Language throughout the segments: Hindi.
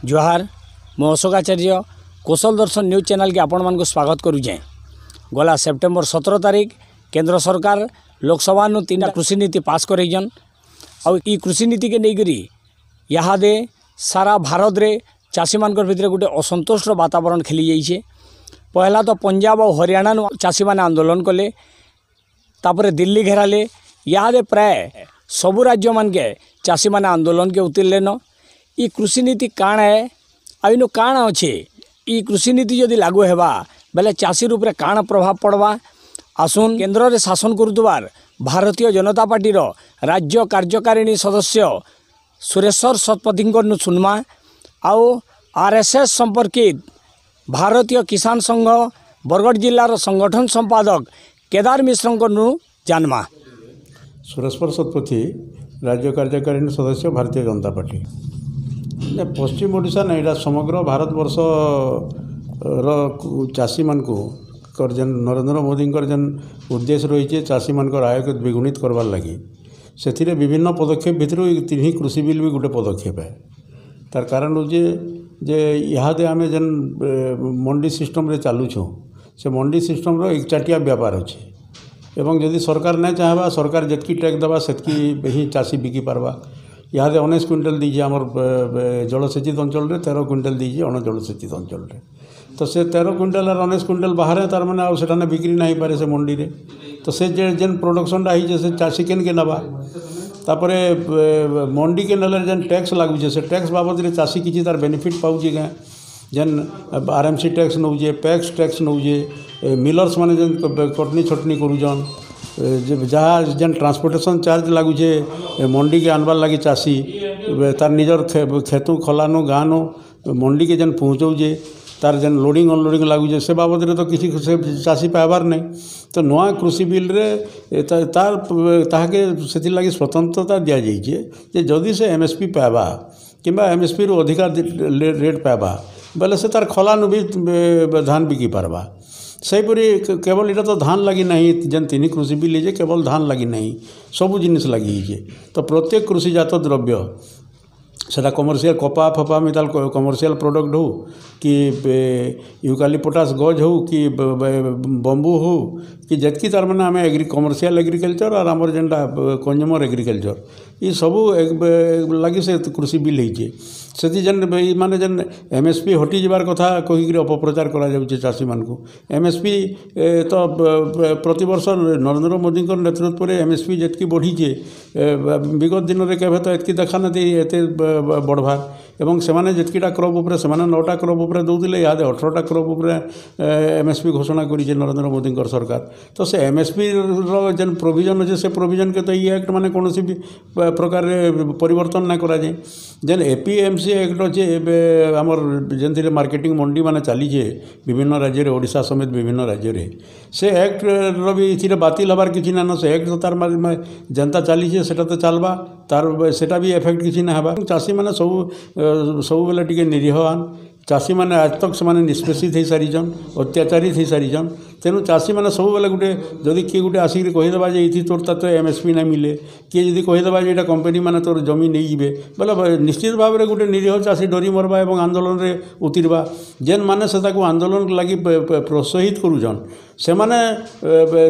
जोहार मो अशोकाचार्य कौशल दर्शन न्यूज चैनल के आपण मान स्वागत करुचे। गला सेप्टेम्बर 17 तारीख केंद्र सरकार लोकसभा नु 3टा कृषि नीति पास करन और ई कृषि नीति के नहींकरी यहाँ सारा भारत रे चाषी मान भितर गोटे असंतोष वातावरण खेली जाइए। पहला तो पंजाब और हरियाणा चाषी मैंने आंदोलन कले, तापर दिल्ली घेराले, यहाँ प्राय सबू राज्य मान के चाषी मैंने आंदोलन के उतरले न। ई कृषि नीति काण है आइनो काण अच्छे, ई कृषि नीति जदि लागू हेबा बेले चाषी रूप काण प्रभाव पड़वा। आसुन केंद्र रे शासन करुवार भारतीय जनता पार्टी रो राज्य कार्यकारिणी सदस्य सुरेश्वर शतपथी सुनमा आउ आरएसएस संपर्कित भारतीय किसान संघ बरगढ़ जिलार संगठन संपादक केदार मिश्र जानमा। सुरेश्वर शतपथी राज्य कार्यकारिणी सदस्य भारतीय जनता पार्टी। पश्चिम ओडिशा नहीं एटा समग्र भारत वर्ष चाषी मान जेन नरेंद्र मोदी जेन उद्देश्य रही चाषी मान आय को द्विगुणित करवार लगी से विभिन्न पदक्षेप भितर तीन कृषि बिल भी गोटे पदक्षेप है। तार कारण हूँ जे इहादे आम जेन मंडी सिस्टम रे चलुछूँ से मंडी सिस्टम रो एकचाटिया व्यापार अच्छे एवं जदि सरकार नहीं चाहबा सरकार जितकी टैक्स देवा सेतकी ही चाषी बिकी पारबा। यहाँ 19 क्विंटल दीजिए आमर जलसेचित अंचल 13 क्विंटल दीजिए अण जलसेचित अंचल तो से 13 क्विंटल और 19 क्विंटल बाहर तार मैंने आने बिक्री नहीं पारे से मंडी रे तो से जेन प्रोडक्शनटा है से चाषी के नवा तापर मंडी के नले जेन टैक्स लगुचे से टैक्स बाबद रे चाषी किसी तार बेनिफिट पाऊे क्या जेन आरएमसी टैक्स नौजे पैक्स टैक्स नौजे मिलर्स माने जेन कटनी छटनी करूजन जहाँ जेन ट्रांसपोर्टेशन चार्ज लगुचे मंडी के आनबार लगी चाषी तार निजर खेतु खलानु गाँनु मंडी के जेन पहुँचाऊे तार जेन लोडिंग अनलोडिंग लगुचे से बाबद रे तो किसी से चाषी पाइबार नहीं। तो नुआ कृषि बिल रे तार ताके से लगी स्वतंत्रता दि जाइए जदि से एमएसपी पाइबा किंबा एमएसपी रु अधिकार रेट पाइबा बेले से तार खलानु भी धान बिकी पारबा। सेहीपरी केवल इटा तो धान लगी नहीं जेन तीन कृषि बिल है केवल धान लगी नहीं सबू जिनिस लगी तो प्रत्येक कृषिजात द्रव्य सेटा कमर्शियल कपा फपा मिताल कमर्शियल प्रोडक्ट हो कि यूकालिपटास गज हो कि बंबू हो कि जितकी तार मैंने आम कमर्शियल एग्रिकल्चर और आमर जेनटा कंज्यूमर एग्रिकल्चर ये सबू लगी से कृषि बिल होइए से जेन माने जेन एमएसपी हटि जबार कथा कहीकि अपप्रचार करा जाउछे चाषी मानकु। एमएसपी तो प्रति वर्ष नरेंद्र मोदी नेतृत्व में एमएसपी जितकी बढ़ीचे विगत दिन में केवे तो एतकी देखा ना एत बढ़वार एवं से जितकीटा क्रॉप उपर से 9टा क्रॉप उपर दौले इहादे 18टा क्रॉप उपर एमएसपी घोषणा करिछे नरेंद्र मोदी सरकार। तो से एमएसपी रो जेन प्रोविजन अच्छे से प्रोविजन के तो ये एक्ट माने कौन भी प्रकार परिवर्तन ना करा जाए जेन एपीएमसी एक्ट अच्छे आमर जेन मार्केटिंग मंडी माने चलीजे विभिन्न राज्य रे ओडिशा समेत विभिन्न राज्य रे से एक्ट रो भी इथिरे बातिल हबार किछि ना से एक्ट तार जनता चलीजे सेटा तो चलबा तार सेटा भी इफेक्ट किछि ना हबा। चाषी माने सब बेले टिके निरीहवान चाषी मैंने आज तक से निष्पेषित हो सारीचन अत्याचारित हो सारीचन तेणु चाषी मैंने सब बेले गोटे जदि किए गोटे आसिक कहीदेवा ये तोर तो एमएसपी ना मिले किए जदि कहीदेवा ये कंपनी मैंने तोर जमी नहीं जीवे बोले निश्चित भाव में गोटे निरीह चाषी डरी मरवा और आंदोलन में उतरवा जेन मैंने से आंदोलन लगी प्रोत्साहित करुछन से माने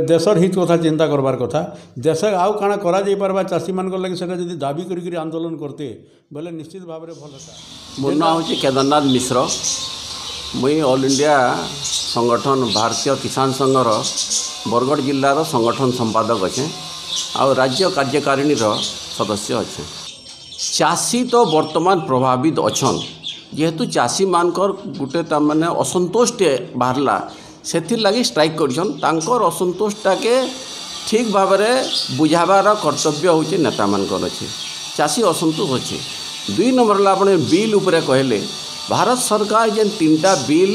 देशर हित कथा चिंता करबार कथा देश आउ काଣା करा जाई पारबा चाषी मान लगे सेटा जदि दाबी करी आंदोलन करते बोले निश्चित भाव में भल था। मोर नाम हूँ केदारनाथ मिश्र मुई ऑल इंडिया संगठन भारतीय किसान संघर बरगढ़ जिलार संगठन संपादक अच्छे आ राज्य कार्यकारिणी सदस्य अच्छे। चाषी तो वर्तमान प्रभावित अच्छन जेहेतु चाषी मानकर गोटे तार असंतोष बाहरला से लगी स्ट्राइक कर असंतोषटा के ठीक भाव में बुझाबार कर्तव्य हूँ नेता मानकर अच्छे चाषी असंतोष अच्छे। 2 नंबर आपने बिल उपरे कहले भारत सरकार जेन 3टा बिल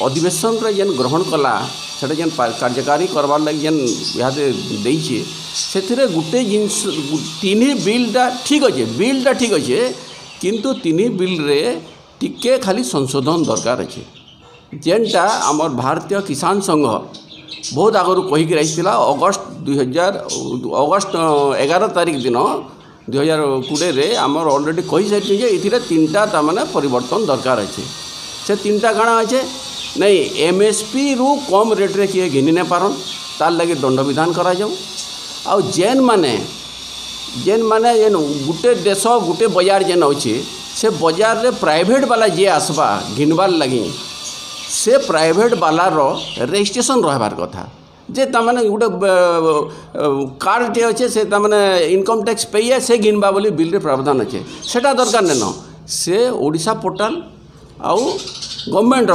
अधिवेशन रे जेन ग्रहण कला से जेन कार्यकारी करवार लगे जेन इहादे देइछे से गोटे जिनस 3 बिलटा ठीक अच्छे बिलटा ठीक अच्छे किंतु 3 बिल रे टिके खाली संशोधन दरकार अच्छे जेनटा आमर भारतीय किसान संघ बहुत आगु कहीकि रही अगस्ट 11 तारीख दिन 2020 आमर ऑलरेडी कही सारी जे इथिरे तीनटा तामाने परिवर्तन दरकार अच्छे से तीनटा काଣା अच्छे नहीं एमएसपी रु कम रेट रे किए घिनी नहीं पारन तार लगे दंड विधान करा जाऊ आ जेन माने जेन गुटे देश गुटे बजार जेन अच्छे से बजार रे प्राइवेट वाला जे आसबा घिनबार लगी से प्राइवेट वाला रो रजिस्ट्रेशन रहबार कथा जे तमाने गोटे कार्ड टे अच्छे से तमाने इनकम टैक्स पे से घिनबा बोली बिल रे प्रावधान अच्छे सेटा दरकार नेन से ओडिशा पोर्टाल आउ गवर्नमेंट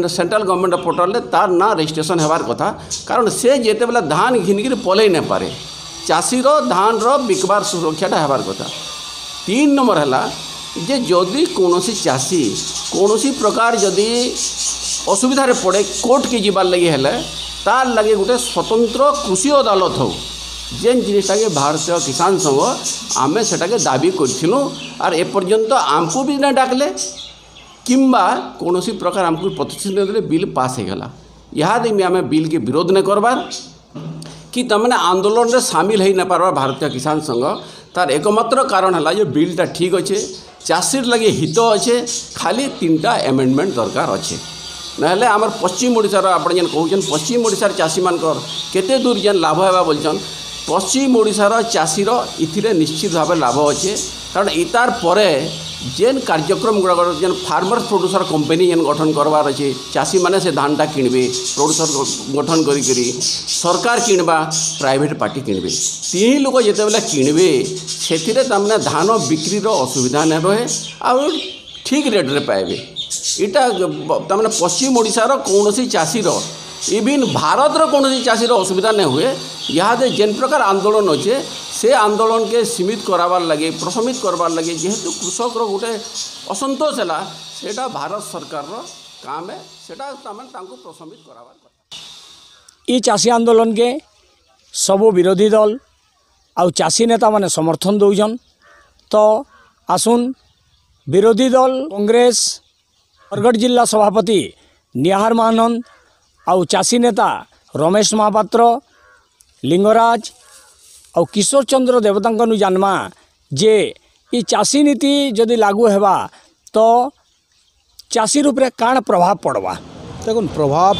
सेंट्रल गवर्नमेंट पोर्टाल तार ना रजिस्ट्रेशन होबार कथा कारण से जेते बेला धान घिनिक पलई नहीं पारे चाषीर धान बिकबार सुरक्षाटा होबार कथा 3 नंबर है जे जदि कौनसी चाषी कौनसी प्रकार जदि असुविधा पड़े कोर्ट के जीवार लगे हेले तार लगे गोटे स्वतंत्र कृषि अदालत हो जेन जिनिसटा के भारतीय किसान संघ आमे सेटा के दाबी करथिलु आर एपर्यंत आमको भी ना डाकले किंबा कौनसी प्रकार आमको प्रतिश्रुति नहीं देले बिल पास हो गला यहाँ आम बिल के विरोध नहीं करबार कि तमने आंदोलन रे शामिल हो न पारबार भारतीय किसान संघ तार एकमात्र कारण है जो बिलटा ठीक अच्छे चाषी लगे हित अच्छे खाली 3टा एमेंडमेंट दरकार अच्छे नहले आमर पश्चिम ओडिशार आप जेन कहून पश्चिम ओडिशार चाषी मानकर केते दूर जेन लाभ है बोलछन पश्चिम ओडिशार चाषीर इथिरे निश्चित भाव लाभ अच्छे कारण इतार परे जेन कार्यक्रम गुड़ाक जेन फार्मर्स प्रोड्यूसर कंपनी जेन गठन करवार अच्छे चाषी माने से धानटा किणवे प्रोड्यूसर गठन करी सरकार किणवा प्राइवेट पार्टी किणवे 3 लोक जिते बेला किणवे से धान बिक्री असुविधा नहीं रहे आ ठीक रेट रे पाइबे इटा तमाने पश्चिम ओडिशार कौनसी चाषीर इविन भारत कौन चाषीर असुविधा नहीं हुए यहाँ जेन प्रकार आंदोलन अच्छे से आंदोलन के सीमित कराबार लगे प्रशमित करबार लगे जेहेतु कृषक गोटे असंतोष है सेटा भारत सरकार काम है सेटा तांको प्रशमित कराबार ई चाषी आंदोलन के सबो विरोधी दल आउ चाषी नेता माने समर्थन दौजन तो आसुन विरोधी दल कांग्रेस बरगढ़ जिला सभापति निहार महानंद आउ चाषी नेता रमेश महापात्र लिंगराज आउ किशोर चंद्र देवतांकनु जानमा जे ई चाषी नीति जदि लागू हेबा तो चाषी रूपरे काण प्रभाव पड़वा देखुन प्रभाव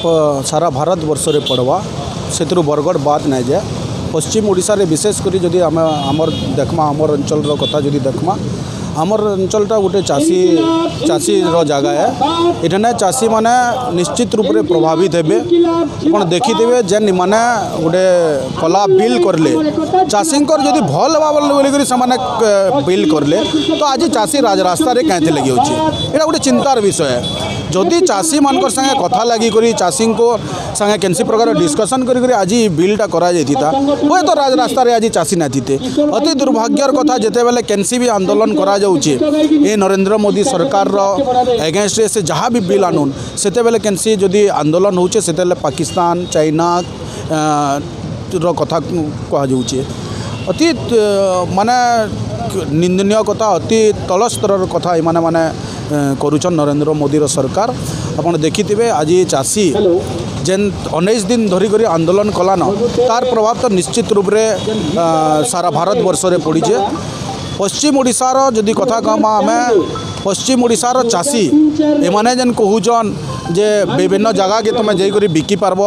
सारा भारत वर्ष रे पड़वा से बरगढ़ बात नहीं जाए पश्चिम ओडिशा रे विशेषकर जदि आमर देखमा आमर अंचल कथा जदि देखमा आमर अंचलटा गोटे चाषी जगह है इठाने चाषी माने निश्चित रूप से प्रभावित हेबे आप देखिथे जेन माने गोटे कला बिल करले चाषी जदि भल हवा बोलिक बिल करले तो आज चाषी राजरास्ता कहीं लगी यहाँ गोटे चिंतार विषय है जदि चाषी मान संगे कथा लगी चाषी को संगे कैंसी प्रकार डिस्कसन करी आज बिलटा करा हुए तो राजरास्ता आज चाषी नहीं थे अति दुर्भाग्यर कथा जिते बेले कैंसी भी आंदोलन करा ये नरेंद्र मोदी सरकार एगेंस्ट से जहाँ भी बिल आनुन से कैंसी जदि आंदोलन होचे से पाकिस्तान चाइना रो कथा कहुचे अति माने निंदनीय कथा अति तल स्तर कथा माने माने करुचन नरेंद्र मोदी सरकार आपन देखिथिबे आज चाषी जेन 19 दिन धरिक आंदोलन कलान तार प्रभाव तो निश्चित रूप से सारा भारत वर्ष रे पड़ीचे पश्चिम ओडिशार जदि कथा कहमा आमे पश्चिम ओडिशार चाषी एमाने जेन कहूचन जे विभिन्न जगह के तुम जाकर बिकी पारब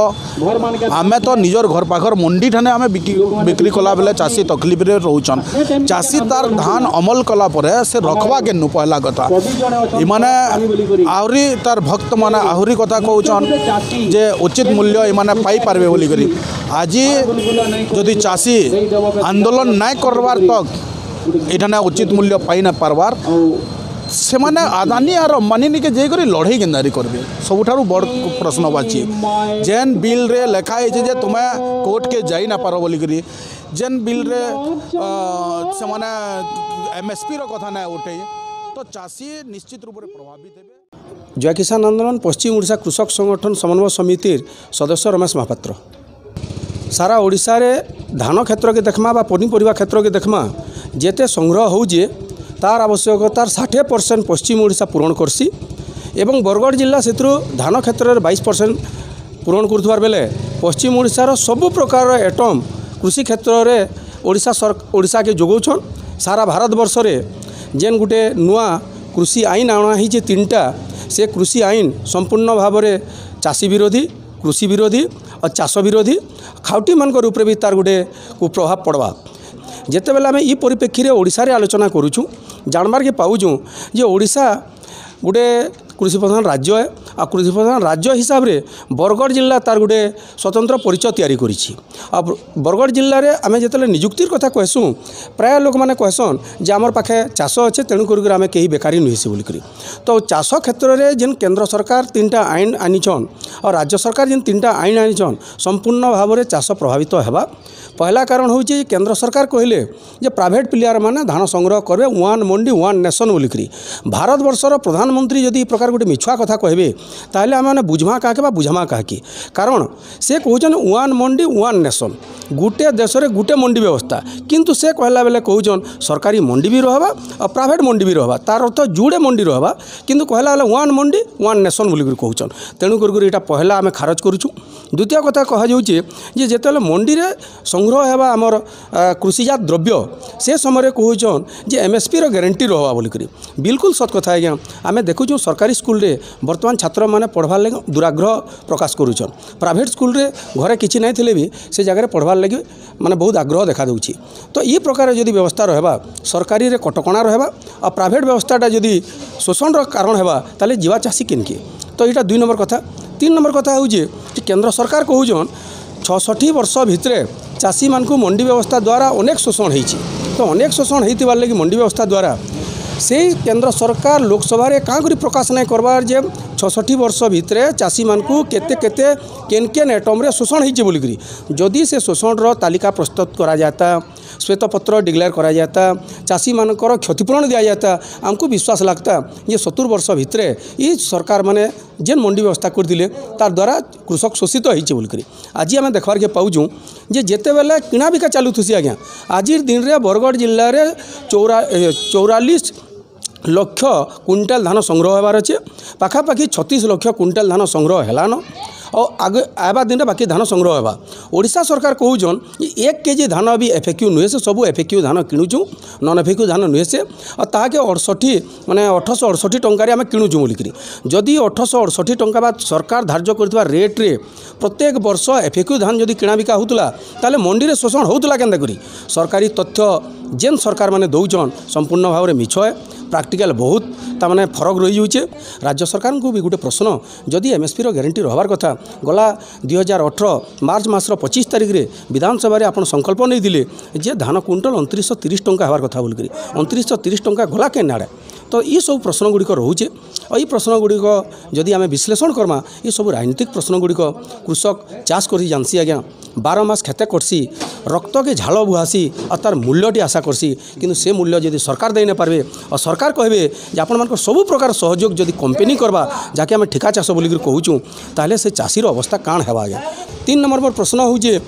आमे तो निजर घर पाखर मंडी ठाने आमे बिक्री कला बेले चाषी तकलीफ रे रोचन चाषी तार धान अमल कला परे से रखवा के नु पहला कथा इमाने आहरी तार भक्त माने आहरी कथा कहूचन जे उचित मूल्य इमाने पाई पारबे बोली करी आज जदि चाषी आंदोलन नाय करवार तक इठाने उचित मूल्य पाई ना पारबार से माने आदानी और अंबानी के जाकर लड़ाई केन्दारी करबे सबुठारु बड़ प्रश्न बाची जेन बिल रे लिखाई जे तुम्हें कोर्ट के जाई ना पारो बोली करी जेन बिल रे से माने एमएसपी रो कथा ना उठे तो चाषी निश्चित रूप से प्रभावित हेबे। जय किसान आंदोलन पश्चिम ओडिशा कृषक संगठन समन्वय समितिर सदस्य रमेश महापात्र सारा ओडिशा रे धान क्षेत्र के देखमा बा पनीपरिया क्षेत्र के देखमा जेते संग्रह होजे तार आवश्यकतार 60% पश्चिम ओडिशा पूरण करसी एवं बरगढ़ जिला से धान क्षेत्र में 22% पूरण कर बेले पश्चिम ओडिशार सबु प्रकार एटम कृषि क्षेत्र में ओडिशा के जोगाउछन सारा भारत वर्ष रे जेन गुटे नुआ कृषि आईन आना ही तीनटा से कृषि आईन संपूर्ण भाव में चाषी विरोधी कृषि विरोधी और चाष विरोधी खाउटी मानकर ऊपर भी तार गुटे कुप्रभाव पड़वा जिते बेले आम परिप्रेक्षी में ओडिशा रे आलोचना करूँ जानबार के पाऊँ जे ओडिशा गोटे कृषि प्रधान राज्य है आ कृषि प्रधान राज्य हिसाब से बरगढ़ जिला तार गोटे स्वतंत्र परिचय तैयारी करिछि। अब बरगढ़ जिले में आम जो निजुक्तिर कथा कहसूँ प्राय लोक मैंने कहसन जे आमर पाखे चाष अच्छे तेणुक आम कहीं बेकारी नुहेसी बोलिक तो चाष क्षेत्र में जेन केंद्र सरकार तीनटा आईन आनीछन और राज्य सरकार जेन तीनटा आईन आनीछन संपूर्ण भाव में चाष प्रभावित होगा। पहला कारण हूँ केंद्र सरकार कहले जे प्राइवेट प्लेयर माने धान संग्रह करेंगे वन मंडी वन नेशन बोलिक भारत वर्षर प्रधानमंत्री जदि प्रकार गोटे मिछुआ कथा कहबे ताहले आम मैंने बुझमा क्या बुझमा क्या कारण से कहन वन मंडी वन नेशन गोटे देश में गोटे मंडी व्यवस्था किंतु से कहला बेले कहन सरकारी मंडी भी रहा और प्राइवेट मंडी भी रहा तार अर्थ जुड़े मंडी रहा किंतु कहला बेले वन मंडी वन नेशन बोलिक कहन तेणुक यहाँ पहला आम खारज करूँ। द्वितीय कथा कहुचे जिते मंडी में संग्रह है आमर कृषिजात द्रव्य से समय कहन जे एमएसपी रो गारंटी रहा बोलिक बिल्कुल सत कथा आज्ञा आम देखुँ सरकारी स्कूल रे वर्तमान छात्र मैंने पढ़वार लगे दुराग्रह प्रकाश करुछन प्राइवेट स्कूल रे घरे किसी नहीं थे भी से जगह पढ़वार लगे माने बहुत आग्रह देखा दूची। तो ये प्रकार जदि व्यवस्था रहा सरकारी रे कटकणा रहा और प्राइवेट व्यवस्थाटा जदि शोषण कारण है ताले जीवा चाषी किनके तो यहाँ 2 नंबर कथा। 3 नंबर कथा हूँ केंद्र सरकार कहून 66 वर्ष भितर चाषी मानक मंडी व्यवस्था द्वारा अनेक शोषण होती तो अनेक शोषण होती लगी मंडी व्यवस्था द्वारा से केंद्र सरकार लोकसभा रे क्या प्रकाश नहीं करवार जे 66 वर्ष भितर चाषी मानकू केते केते केन केन एटम रे शोषण होती बोलिक जदि से शोषण रो तालिका प्रस्तुत करा जाता श्वेतपत्र डिक्लेयर करा जाता चाषी मानकर क्षतिपूरण दिया जाता आमको विश्वास लगता ये 70 वर्ष भितर ये सरकार माने जेन मंडी व्यवस्था करथिले तार द्वारा कृषक शोषित होइछे बोलिक आज आम देखबार के पाऊँ जे जेते बेले किणा बिका चालुथुसी आज्ञा आज दिन रे बरगढ़ जिले में 44 लक्ष क्विंटाल धान संग्रह होबार अच्छे पाखापाखि 36 लक्ष क्विंटाल धान संग्रह हेलान और आगे आवा दिन बाकी धान संग्रह होगा। ओडिशा सरकार कहून 1 केजी धान भी एफएक्यू नुहे से सब एफएक्यू धान किणुचु नन एफएक्यू धान नुहे से और ताके 68 माने 1868 टंकार आम किणुचु बोलिक जदि 1868 टंका बाद सरकार धार्य करथिबा रेट रे प्रत्येक वर्ष एफएक्यू धान जदि किणा बिका होतला ताले मंडी रे शोषण होतला केंदा करी सरकारी तथ्य जेन सरकार माने दौचन संपूर्ण भाव में मिछ है प्रैक्टिकल बहुत तामाने फरक रही जाऊे। राज्य सरकार को भी गोटे प्रश्न जदि एमएसपी रो गारंटी रहार कथा गला 2018 मार्च मासर 25 तारिख रे विधानसभा आपन संकल्प नहीं दिले जे धान क्विंटल 2930 टंका हबार कथा बोल 2930 टंका गला के नाड़े तो ये सब प्रश्न गुड़िक रोचे और ये प्रश्न गुड़िक जदि आम विश्लेषण करमा ये सब राजनीतिक प्रश्न गुड़िक कृषक चाष कर जानसी आज्ञा 12 मास खेते करसी रक्त के झाल बुहासी और तार मूल्यटी आशा करसी किंतु से मूल्य जदि सरकार दे न पारबे और सरकार कहबे जे आपण मान सब प्रकार सहयोग जदि कंपनी करबा जाके आम ठिका चाष बोलिक कहूँ ताहले से चाषीर अवस्था काण हेबा आज्ञा। 3 नंबर पर प्रश्न हूँ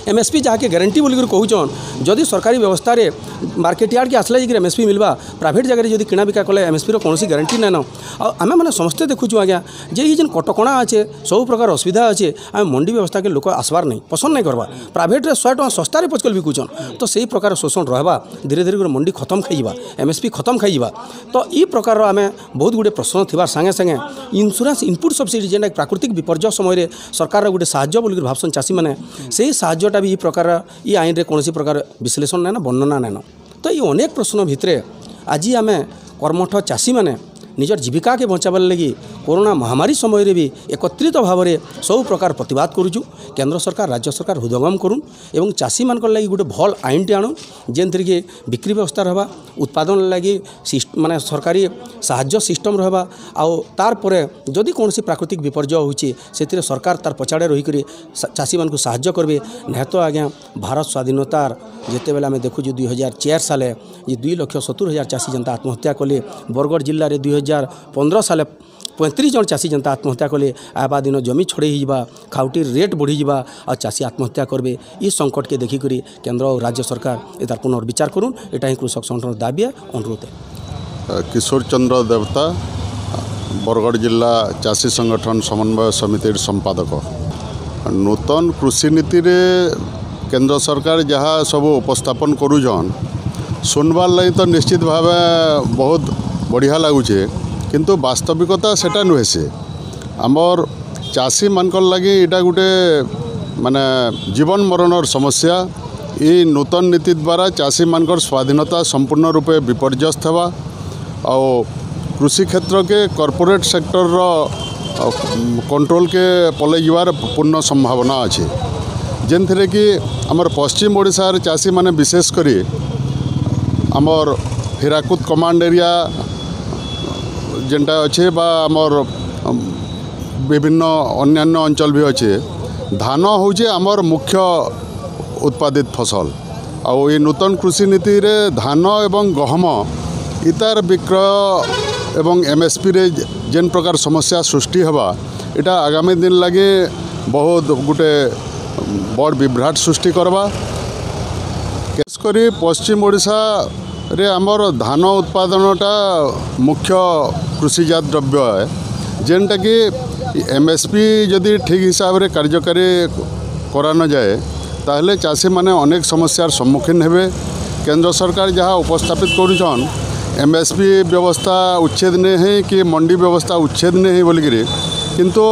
एमएसपी जहाँके गारंटी बोलिक कहून जदि सरकारी व्यवस्था रे मार्केट यार्ड के आसला जी एमएसपी मिलवा प्राइवेट जगह जदि किणा बिका कले एमएसपी कौन गारंटी नाइन और आम मैंने समस्ते देखुचु आज्ञा जे ये जेन कटकणा अच्छे सब प्रकार असुविधा अच्छे आम मंडी व्यवस्था के लोक आसबार नहीं पसंद नहीं करवा प्राइवेट रे 100 टका सस्तार पचकल बिकुचन तो सही प्रकार शोषण रहा धीरे धीरे मंडी खत्म खाइबा एमएसपी खत्म खाइबा तो ये प्रकार आम बहुत गुड़े प्रश्न थी संगे संगे इन्शुरांस इनपुट सब्सिडी जेन प्राकृतिक विपर्य समय सरकार गोटे साहाय्य बोलिक भावसन चाषी मैंने से साहाय्यटा भी प्रकार ये आईन रे कौन प्रकार विश्लेषण नाइन वर्णना नाइन तो ये अनेक प्रश्न भितर आज आम कर्मठ चाषी मैंने निजर जीविका के बचाबार लगी कोरोना महामारी समय रे भी एकत्रित भाव में सब प्रकार प्रतिवाद करुचु केंद्र सरकार राज्य सरकार हृदयंगम करूँ एवं चाषी मान लगी गोटे भल आईनटे आणु जेन थी बिक्री व्यवस्था रहा उत्पादन लगी माने सरकारी साहाय्य सिस्टम रहा आउ तार परे जदि कौन प्राकृतिक विपर्य होची से सरकार तार पछाड़े रही चाषी मान साहाय्य करबे निहत आज्ञा भारत स्वाधीनतार जिते बेले आम देखु 2004 साले ये 2,70,000 चाषी जनता आत्महत्या कले बरगढ़ जिले में 2015 साले 35 जन चाषी जनता आत्महत्या कले आवा दिन जमी छड़े जा खाउटी रेट बढ़ी जा और चाषी आत्महत्या करबे इस संकट के देखिक केंद्र और राज्य सरकार एतार पुनर्विचार करूँ एटा ही कृषक संगठन दाबी अनुरोध है। किशोर चंद्र देवता बरगढ़ जिला चाषी संगठन समन्वय समिति संपादक नूतन कृषि नीति रे केंद्र सरकार जहाँ सब उपस्थापन करूछन सुनबार लगी तो निश्चित भाव बहुत बढ़िया लगुचे, किंतु वास्तविकता सेटा नुहे से आमर चाषी मानकर लगी इटा गोटे माने जीवन मरणर समस्या। ये नूतन नीति द्वारा चाषी मानकर स्वाधीनता संपूर्ण रूपे विपर्यस्त होगा और कृषि क्षेत्र के कॉर्पोरेट सेक्टर रो कंट्रोल के पलै जीवार पूर्ण संभावना अच्छे, जेनथिरे कि आमर पश्चिम ओडिशार चाषी माने विशेष करी आमर हीराकुद कमांड एरिया जेनटा अच्छे बा आमर विभिन्न अन्यान्य अंचल भी अच्छे, धान होचे आमर मुख्य उत्पादित फसल। और ये नूतन कृषि नीति रे धान एवं गहम इतार विक्रय एवं एमएसपी रे जेन प्रकार समस्या सृष्टि हवा इटा आगामी दिन लगे बहुत गोटे बड़ विभ्राट सृष्टि करवा। खासकरी पश्चिम ओडिशा रे आमर धान उत्पादनटा मुख्य कृषिजात द्रव्य है, जेनटा कि एमएसपी जदि ठीक हिसाब रे कार्यकारी करा न जाए ताहले चाषी माने अनेक समस्यार सम्मुखीन हेबे। केंद्र सरकार जहाँ उपस्थापित करूछन एमएसपी व्यवस्था उच्छेद नहीं है कि मंडी व्यवस्था उच्छेद नहीं है बोलिकी, किंतु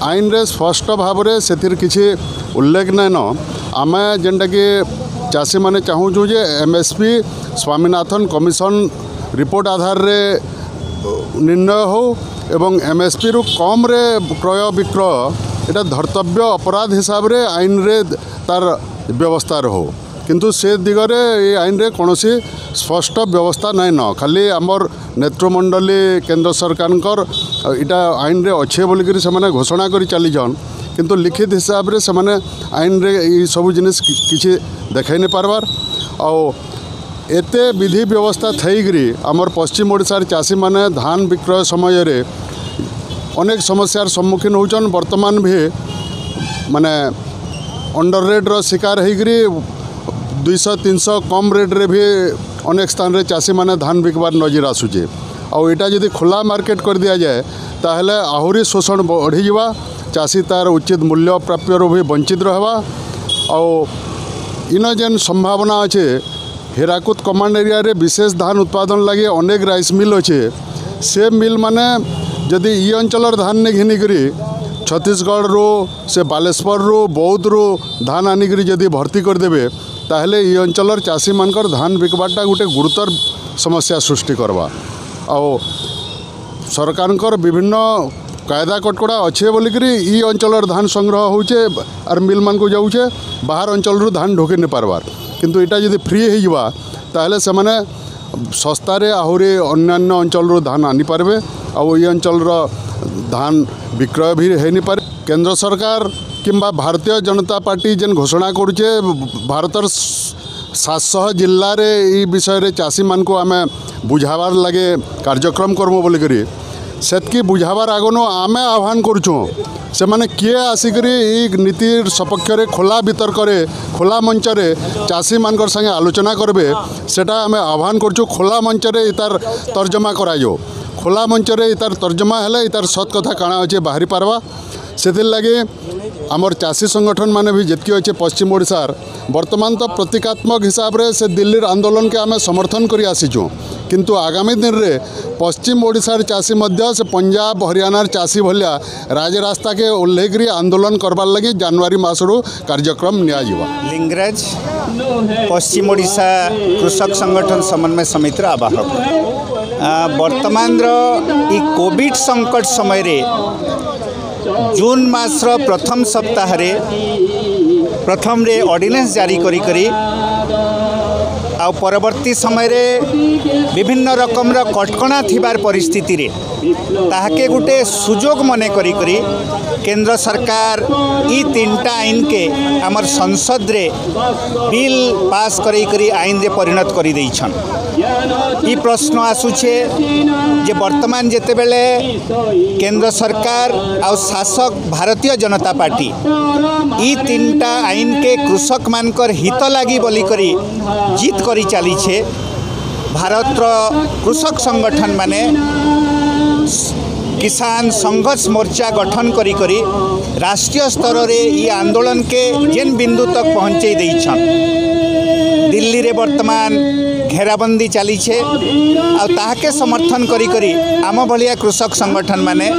आईन रे स्पष्ट भाव रे सेतिर किछि उल्लेख नहीं न। आमे जेनटा कि चाषी माने चाहूँ जे एमएसपी स्वामीनाथन कमिशन रिपोर्ट आधार रे निर्णय हो एवं एमएसपी रु कम रे क्रय विक्रय एटा धर्तव्य अपराध हिसाब रे आईन रे तार व्यवस्था रहो, किंतु से दिगरे ये आईन रे कौनसी स्पष्ट व्यवस्था नहीं न। खाली आमर नेतृमंडली केंद्र सरकार इटा आईन रे अच्छे बोलिकी से घोषणा करी चलीछन, किंतु लिखित हिसाब रे से आईन रे ये सब जिनिस किछि देखाई नहीं पारबार। और एते विधि व्यवस्था थईकरी आमर पश्चिम ओडिशार चाषी माने धान विक्रय समय रे अनेक समस्यार सम्मुखीन होचन। वर्तमान भी माने अंडर रेट रो शिकार होकरी 200-300 कम रेट रे भी अनेक स्थान रे चाषी माने धान बिकबार नजर आसुचे। और इटा जदि खुला मार्केट कर दिया जाए ताहले आहुरी शोषण बढ़ी जावा, चाषी तार उचित मूल्य प्राप्य भी वंचित रहवा। और इन जेन संभावना अच्छे हीराकुद कमांड एरिया रे विशेष धान उत्पादन लगे अनेक राइस मिल अच्छे, से मिल माने जदि ई अंचलर धान नहीं घिनिकी छत्तीसगढ़ रो से बालेश्वर रो बौद्ध रो धान आनिकी जदि भर्ती करदेवे ताहले ई अंचलर चाषी मानकर धान बिकबाटा गोटे गुरुतर समस्या सृष्टि करवा। और सरकारकर विभिन्न कायदा कटकड़ा अच्छे बोलिकी ई अंचलर धान संग्रह होचे आर मिल मान को जाऊे बाहर अंचल रू धान ढोके नहीं पारबार, किंतु इटा जदि फ्री हो जावा ताहले से माने सस्तारे आहुरी अन्यान्य अंचल रू धान आनी पारबे और ये अंचल धान विक्रय भी है नहीं पारे। केंद्र सरकार किंबा भारतीय जनता पार्टी जेन घोषणा करुचे भारतर 700 जिल्ला रे ई विषय रे चाषी मान को आमे बुझावार लगे कार्यक्रम करमो बोलिकी सेतकी बुझावार आगनो आमे आह्वान करुचु से माने किए आसिकरी ई नीति सपक्ष रे खोला वितर्क रे खोला मंच रे चाषी मानकर संगे आलोचना करबे सेटा आमे आह्वान करुचु। खोला मंच रे इतार तर्जमा करायो, खोला मंच रे इतार तर्जमा हेले इतार सत कथा काଣା अच्छे बाहरी पारवा। से लगे आमर चाषी संगठन माने भी जितकी अच्छे पश्चिम ओडिशार वर्तमान तो प्रतीकात्मक हिसाब रे से दिल्ली आंदोलन के आमे समर्थन करी आसीचु, किंतु आगामी दिन रे पश्चिम ओडिशार चाषी मध्य से पंजाब हरियाणार चाषी भलिया राजरास्ता के उल्लेखरी आंदोलन करबार लगी जनवरी मासरू कार्यक्रम नियाजिबा। लिंगराज पश्चिम ओडिशा कृषक संगठन समन्वय समितिर आवाहक वर्तमान इ कोविड संकट समय रे जून मासर प्रथम सप्ताह रे प्रथम रे ऑर्डिनेंस जारी करी आ परवर्ती समय रे विभिन्न रकम कटकणा थिबार परिस्थिति रे ताहाके गुटे सुजोग मने करी केंद्र सरकार ई 3टा आईन के आमर संसद रे बिल पास करी आईन रे परिणत करी देइछन। ई प्रश्न आसुछे जे वर्तमान जेते बेले केंद्र सरकार आ शासक भारतीय जनता पार्टी ई 3टा आईन के कृषक मानकर हित लागी बोली करी जीत करी चली भारत कृषक संगठन माने किसान संघर्ष मोर्चा गठन करी करी राष्ट्रीय स्तर रे ये आंदोलन के जेन बिंदु तक पहुँचे देइछन। दिल्ली रे वर्तमान घेराबंदी चली छे आ ताहाके समर्थन करी करी आम भलिया कृषक संगठन माने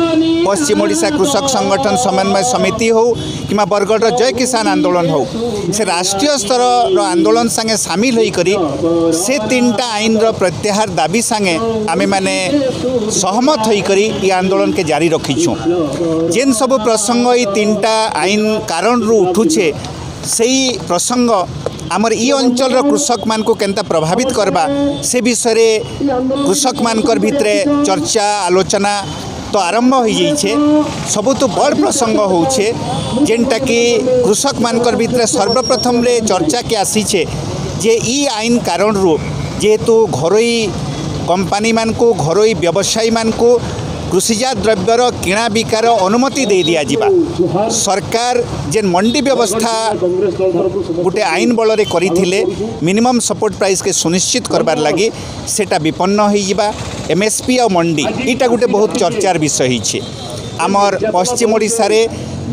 पश्चिम ओडिशा कृषक संगठन समन्वय समिति हो कि बरगढ़ जय किसान आंदोलन हो से राष्ट्रीय स्तर रो आंदोलन संगे सामिल होई करी से तीनटा आईन रो प्रत्याहार दाबी संगे आमे माने सहमत होई करी ये आंदोलन के जारी रखीछु। जेन सब प्रसंग ये तीनटा आईन कारण रु उठुछे सेही प्रसंग आमर ई अंचल कृषक मान को केंता प्रभावित करबा से विषय कृषक मानकर भितरे चर्चा आलोचना तो आरंभ हो जाइए। सबुतु बड़ प्रसंग होछे जेनटा कि कृषक मानकर भितरे सर्वप्रथम रे चर्चा के आसीछे जे ई आईन कारण रु जेहेतु घरोई कंपनी मान को घरोई व्यवसायी मान को कृषिजात द्रव्यर किणा बिकार अनुमति दे दिया जिबा। सरकार जेन मंडी व्यवस्था गोटे आईन बल रे करिथिले मिनिमम सपोर्ट प्राइस के सुनिश्चित करबार लगी सेटा विपन्न हो जिबा। एमएसपी और मंडी इटा गोटे बहुत चर्चार विषय हिछे। आमर पश्चिम ओडिशा रे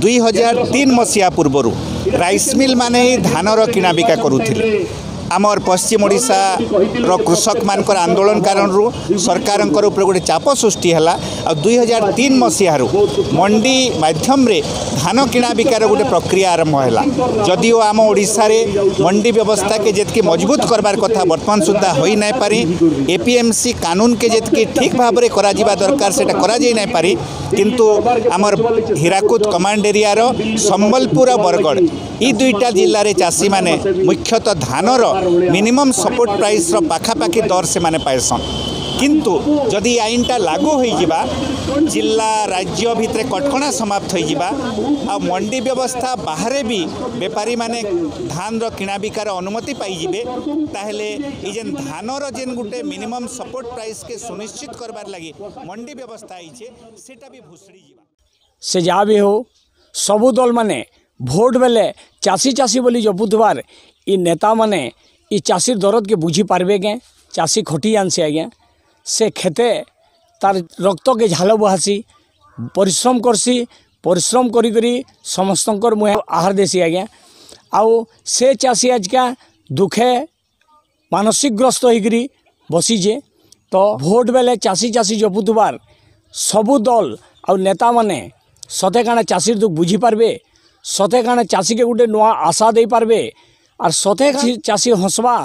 2003 मसीहा पूर्वरु राइस मिल माने ही धानर किणा बिका करुथिले। आमर पश्चिम ओडिशा रो कृषक मानकर आंदोलन कारण रु सरकारंकर ऊपर गोटे चाप सृष्टि हैला और 2003 मसीह मंडी माध्यम रे धान किणा बिकार गोटे प्रक्रिया आरंभ हैला। जदिओ आम ओडिशा रे मंडी व्यवस्था के जेतकी मजबूत करबार कथा वर्तमान सुद्धा होई नै पारी। एपीएमसी कानून के जेतकी ठीक भाव रे करा जिबा दरकार सेटा करा जाई नै पारी किंतु आमर हीराकुद कमांड एरिया रो संबलपुर और बरगढ़ ई दुईटा जिल्ला रे चाषी माने मुख्यतः धानर मिनिमम सपोर्ट प्राइस रो पाखापाखि दर से माने पाएसन। किंतु जदि आईनटा लागू हो जिबा जिला राज्य भितरे कटकणा समाप्त हो जिबा आ मंडी व्यवस्था बाहर भी बेपारी माने धान रो किणा बिकार अनुमति पाई जिबे ताहेले ई जेन धानर जेन गुटे मिनिमम सपोर्ट प्राइस के सुनिश्चित करबार लागि मंडी व्यवस्था आइछे सेटा भी भुसड़ी जिबा। से जहाँ भी हो सबु दल माने भोट बेले चाषी चाषी बोली जपुथबार ई नेता माने ई चाषीर दरद के बुझी पारबे के चाषी खटी आनसी आज्ञा से खेते तार रक्त के झाल बहासी परिश्रम करसी परिश्रम करी करी समस्तंकर मुहे आहार देसी आज्ञा आउ से चाषी आजका दुखे मानसिकग्रस्त होकर बसीजे। तो भोट बेले चाषी चाषी जपुथबार सबु दल आउ नेता माने सते काना चाषीर दुख बुझी पारबे सते काना चाषी के गोटे नुआ आशा दे पारबे और सते चाषी हंसबा